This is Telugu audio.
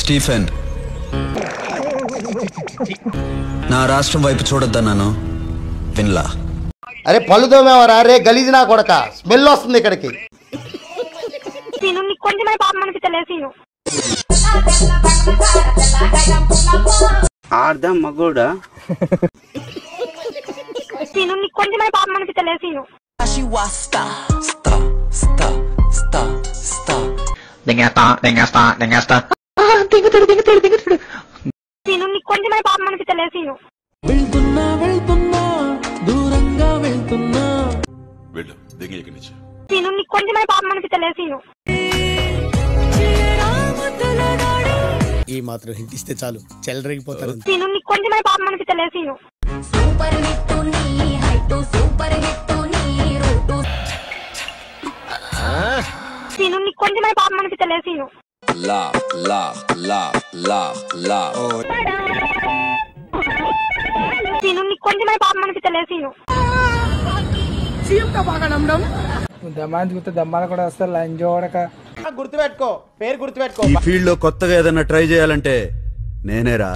స్టీఫెన్ నా రాష్ట్రం వైపు చూడొద్దన్నాను విన్లా. అరే పళ్ళు తోమేవారా రే గలీజ్ నా కొడక, స్మెల్ వస్తుంది ఇక్కడికి. ఆర్ధం మగోడా ఈ మాత్రం హింట్ ఇస్తే చాలు చెలరేగిపోతారు. దమ్మాలు కూడా వస్తారు లంజోడక. గుర్తుపెట్టుకో, పేరు గుర్తుపెట్టుకో. ఈ ఫీల్డ్ లో కొత్తగా ఏదైనా ట్రై చేయాలంటే నేనేరా.